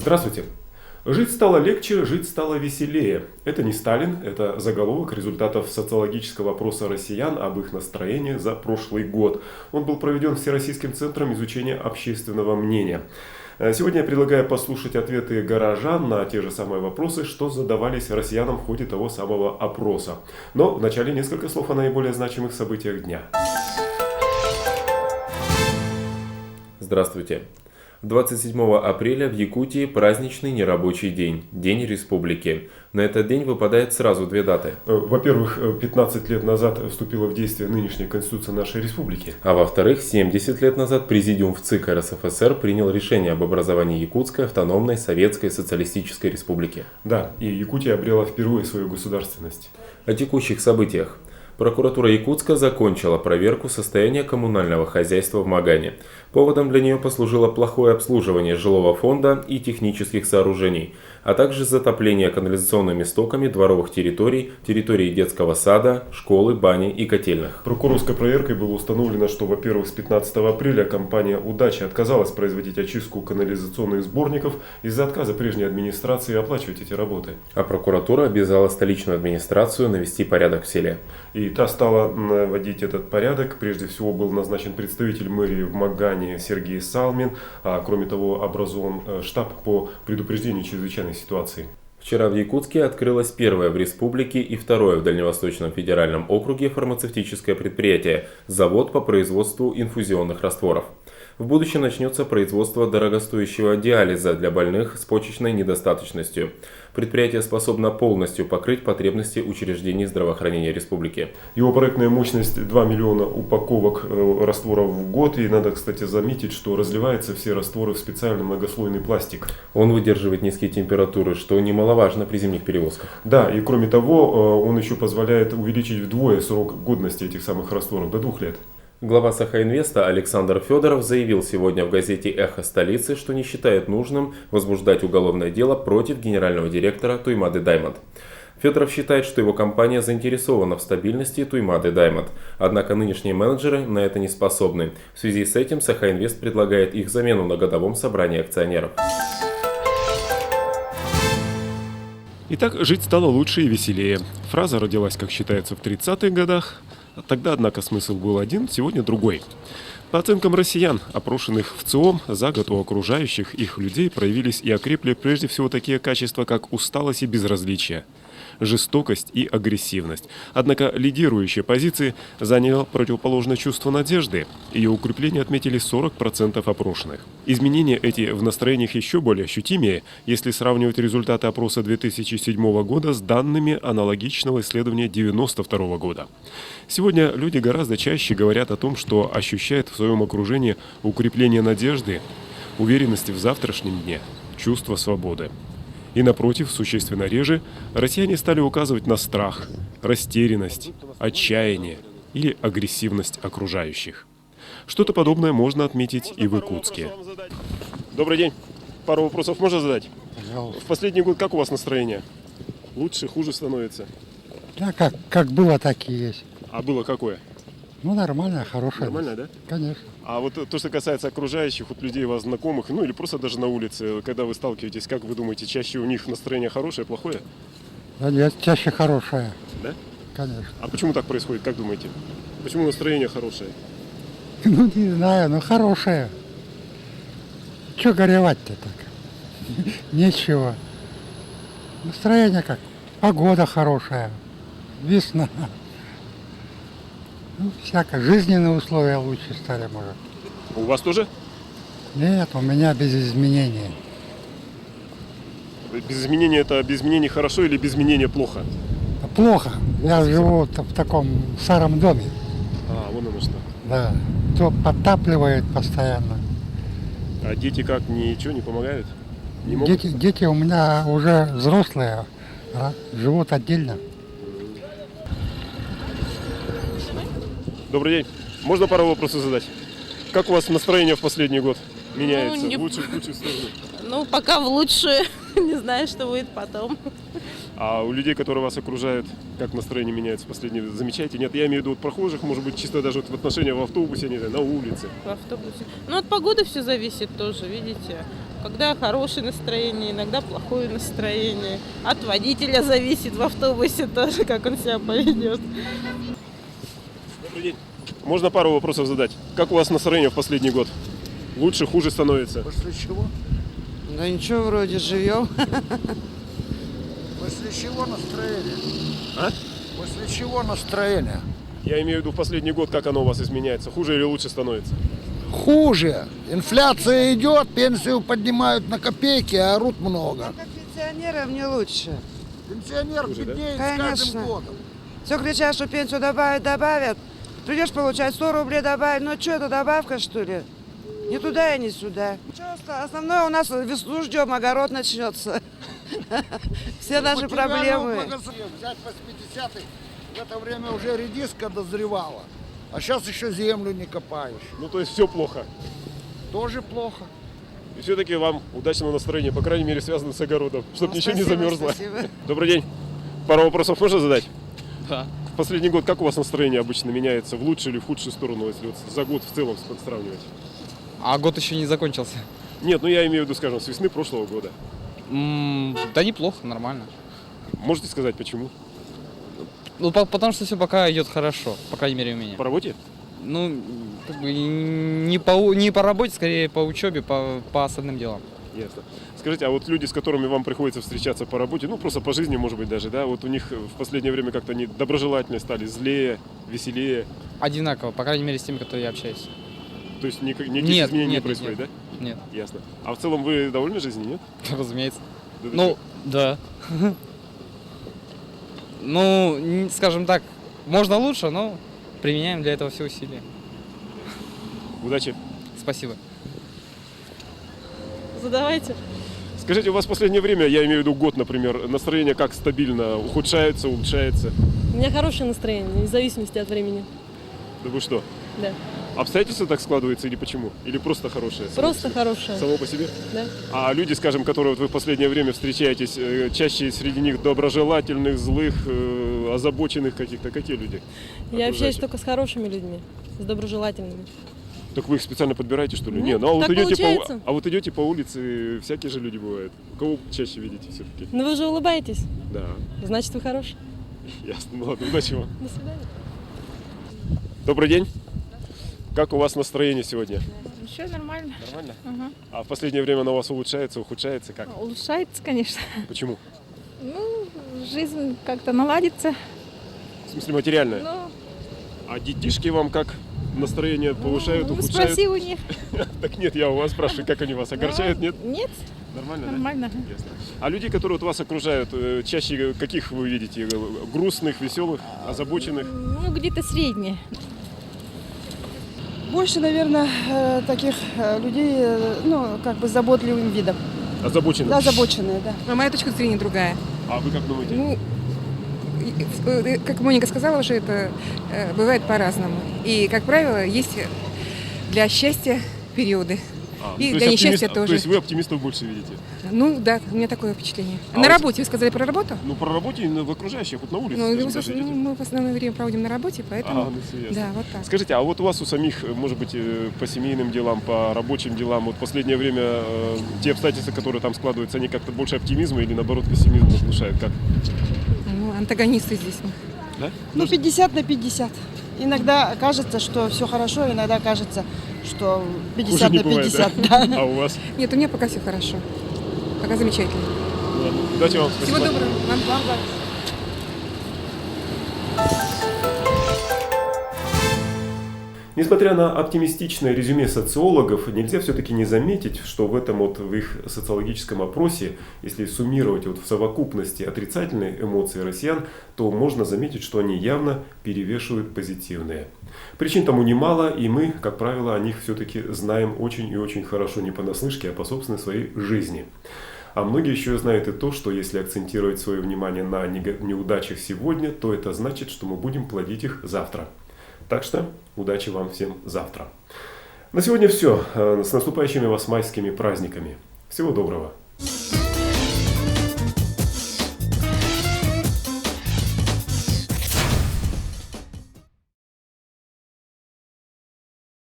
Здравствуйте. Жить стало легче, жить стало веселее. Это не Сталин, это заголовок результатов социологического опроса россиян об их настроении за прошлый год. Он был проведен Всероссийским центром изучения общественного мнения. Сегодня я предлагаю послушать ответы горожан на те же самые вопросы, что задавались россиянам в ходе того самого опроса. Но вначале несколько слов о наиболее значимых событиях дня. Здравствуйте. 27 апреля в Якутии праздничный нерабочий день, День Республики. На этот день выпадает сразу две даты. Во-первых, 15 лет назад вступила в действие нынешняя Конституция нашей республики. А во-вторых, 70 лет назад Президиум ВЦИК РСФСР принял решение об образовании Якутской автономной советской социалистической республики. Да, и Якутия обрела впервые свою государственность. О текущих событиях. Прокуратура Якутска закончила проверку состояния коммунального хозяйства в Магане. Поводом для нее послужило плохое обслуживание жилого фонда и технических сооружений, а также затопление канализационными стоками дворовых территорий, территорий детского сада, школы, бани и котельных. Прокурорской проверкой было установлено, что, во-первых, с 15 апреля компания «Удача» отказалась производить очистку канализационных сборников из-за отказа прежней администрации оплачивать эти работы. А прокуратура обязала столичную администрацию навести порядок в селе. И та стала наводить этот порядок. Прежде всего был назначен представитель мэрии в Магане Сергей Салмин, а кроме того образован штаб по предупреждению чрезвычайной ситуации. Вчера в Якутске открылось первое в республике и второе в Дальневосточном федеральном округе фармацевтическое предприятие – завод по производству инфузионных растворов. В будущем начнется производство дорогостоящего диализа для больных с почечной недостаточностью. Предприятие способно полностью покрыть потребности учреждений здравоохранения республики. Его проектная мощность 2 миллиона упаковок растворов в год. И надо, кстати, заметить, что разливаются все растворы в специальный многослойный пластик. Он выдерживает низкие температуры, что немаловажно при зимних перевозках. Да, и кроме того, он еще позволяет увеличить вдвое срок годности этих самых растворов до 2 лет. Глава Сахаинвеста Александр Федоров заявил сегодня в газете «Эхо столицы», что не считает нужным возбуждать уголовное дело против генерального директора Туймады Даймонд. Федоров считает, что его компания заинтересована в стабильности Туймады Даймонд, однако нынешние менеджеры на это не способны. В связи с этим Сахаинвест предлагает их замену на годовом собрании акционеров. Итак, жить стало лучше и веселее. Фраза родилась, как считается, в 30-х годах. Тогда, однако, смысл был один, сегодня другой. По оценкам россиян, опрошенных в ЦИОМ, за год у окружающих их людей проявились и окрепли прежде всего такие качества, как усталость и безразличие, жестокость и агрессивность. Однако лидирующие позиции заняло противоположное чувство надежды. Ее укрепление отметили 40% опрошенных. Изменения эти в настроениях еще более ощутимее, если сравнивать результаты опроса 2007 года с данными аналогичного исследования 1992 года. Сегодня люди гораздо чаще говорят о том, что ощущают в своем окружении укрепление надежды, уверенности в завтрашнем дне, чувство свободы. И напротив, существенно реже, россияне стали указывать на страх, растерянность, отчаяние или агрессивность окружающих. Что-то подобное можно отметить и в Якутске. Добрый день. Пару вопросов можно задать? Пожалуйста. В последний год как у вас настроение? Лучше, хуже становится? Да, как было, так и есть. А было какое? Ну, нормально, хорошее. Нормально, да? Конечно. А вот то, что касается окружающих, вот людей, вас знакомых, ну или просто даже на улице, когда вы сталкиваетесь, как вы думаете, чаще у них настроение хорошее, плохое? Да нет, чаще хорошее. Да? Конечно. А почему так происходит, как думаете? Почему настроение хорошее? Ну, не знаю, но хорошее. Че горевать-то так? Нечего. Настроение как? Погода хорошая. Весна. Ну, всякое. Жизненные условия лучше стали, может. У вас тоже? Нет, у меня без изменений. Без изменения это без изменений хорошо или без изменения плохо? Плохо. Я живу в таком старом доме. А, вон оно что. Да. То подтапливает постоянно. А дети как, ничего не помогают? Не могут? Дети у меня уже взрослые, живут отдельно. Добрый день. Можно пару вопросов задать? Как у вас настроение в последний год меняется? Ну, не... В лучшую сторону? Ну, пока в лучшую. Не знаю, что будет потом. А у людей, которые вас окружают, как настроение меняется в последние? Замечаете? Нет, я имею в виду от прохожих, может быть, чисто даже вот в отношении в автобусе, не знаю, на улице. В автобусе. Ну, от погоды все зависит тоже, видите. Иногда хорошее настроение, иногда плохое настроение. От водителя зависит в автобусе тоже, как он себя поведет. Добрый день. Можно пару вопросов задать? Как у вас настроение в последний год? Лучше, хуже становится? После чего? Да ничего, вроде живем. После чего настроение? А? После чего настроение? Я имею в виду в последний год, как оно у вас изменяется? Хуже или лучше становится? Хуже. Инфляция идет, пенсию поднимают на копейки, а орут много. Как пенсионерам не лучше. Пенсионер Хуже, да? беднеет с каждым Конечно. годом. Все кричат, что пенсию добавят. Придешь получать 100 рублей добавить. Ну что, это добавка, что ли? Ни туда и ни сюда. Основное у нас весну ждем, огород начнется. Все наши проблемы. Взять 80-х, в это время уже редиска дозревала. А сейчас еще землю не копаешь. Ну, то есть все плохо. Тоже плохо. И все-таки вам удачного настроения, по крайней мере, связано с огородом, чтобы Ну, ничего не спасибо, замерзло. спасибо. Добрый день. Пару вопросов можно задать? Да. В последний год как у вас настроение обычно меняется? В лучшую или в худшую сторону, если вот за год в целом сравнивать? А год еще не закончился. Нет, ну я имею в виду, скажем, с весны прошлого года. Да неплохо, нормально. Можете сказать, почему? Ну, потому что все пока идет хорошо, по крайней мере у меня. По работе? Ну, как бы не по работе, скорее по учебе, по остальным делам. Ясно. Скажите, а вот люди, с которыми вам приходится встречаться по работе, ну просто по жизни, может быть, даже, да, вот у них в последнее время как-то они доброжелательнее стали, злее, веселее, Одинаково, по крайней мере с теми, которые я общаюсь. то есть никаких Нет, изменений не нет, происходит, нет. Нет, да? Ясно. А в целом вы довольны жизнью, нет? разумеется. Да ты Ну, чё? да. Ну, скажем так, можно лучше, но применяем для этого все усилия. Удачи. Спасибо. Задавайте. Скажите, у вас в последнее время, я имею в виду год, например, настроение как стабильно ухудшается, улучшается? У меня хорошее настроение, вне зависимости от времени. Да вы что? Да. Обстоятельства так складываются или почему? Или просто хорошее? Просто хорошее. Само по себе? Да. А люди, скажем, которые вот вы в последнее время встречаетесь, чаще среди них доброжелательных, злых, озабоченных каких-то, какие люди? Я общаюсь окружающие? только с хорошими людьми, с доброжелательными. Так вы их специально подбираете, что ли? Ну, Не, ну так получается. а вот идете по улице, всякие же люди бывают. Кого чаще видите все-таки? Но вы же улыбаетесь, Да, значит вы хороший. ясно. Ну ладно, удачи вам. До свидания. Добрый день. Как у вас настроение сегодня? Все нормально. Нормально? Ага. А в последнее время оно у вас улучшается, ухудшается? Как? Улучшается, конечно. Почему? Ну, жизнь как-то наладится. В смысле материальное? Ну, А детишки вам как настроение повышают, ухудшают? спроси у них. Так нет, я у вас спрашиваю, как они вас огорчают, нет? Нет, Нормально, нормально. да? Ясно. А людей, которые вот вас окружают, чаще каких вы видите? Грустных, веселых, озабоченных? Ну, где-то среднее. Больше, наверное, таких людей, ну, как бы с заботливым видом. Озабоченных? Да, озабоченные, да. Но моя точка зрения другая. А вы как думаете? Ну, как Моника сказала уже, это бывает по-разному. И, как правило, есть для счастья периоды. И то для есть несчастья То тоже. есть вы оптимистов больше видите? Ну да, у меня такое впечатление. А На вот- работе, вы сказали про работу? Ну, про работе и в окружающих, вот на улице, Ну, скажем, мы, даже идете. мы в основное время проводим на работе, поэтому... Ну, всё ясно. Да, вот так. Скажите, а вот у вас у самих, может быть, по семейным делам, по рабочим делам, вот в последнее время те обстоятельства, которые там складываются, они как-то больше оптимизма или, наоборот, пессимизма внушают? Как? Ну, антагонисты здесь мы. Да? Ну, 50 на 50. Иногда кажется, что все хорошо, иногда кажется, что 50 Хуже не на бывает, 50. да? Да. А у вас? Нет, у меня пока все хорошо. Пока замечательно. Ладно. Удачи вам. Всего Спасибо. доброго. Вам Несмотря на оптимистичное резюме социологов, нельзя все-таки не заметить, что в этом вот в их социологическом опросе, если суммировать вот в совокупности отрицательные эмоции россиян, то можно заметить, что они явно перевешивают позитивные. Причин тому немало, и мы, как правило, о них все-таки знаем очень и очень хорошо, не понаслышке, а по собственной своей жизни. А многие еще знают и то, что если акцентировать свое внимание на неудачах сегодня, то это значит, что мы будем плодить их завтра. Так что удачи вам всем завтра. На сегодня все. С наступающими вас майскими праздниками. Всего доброго.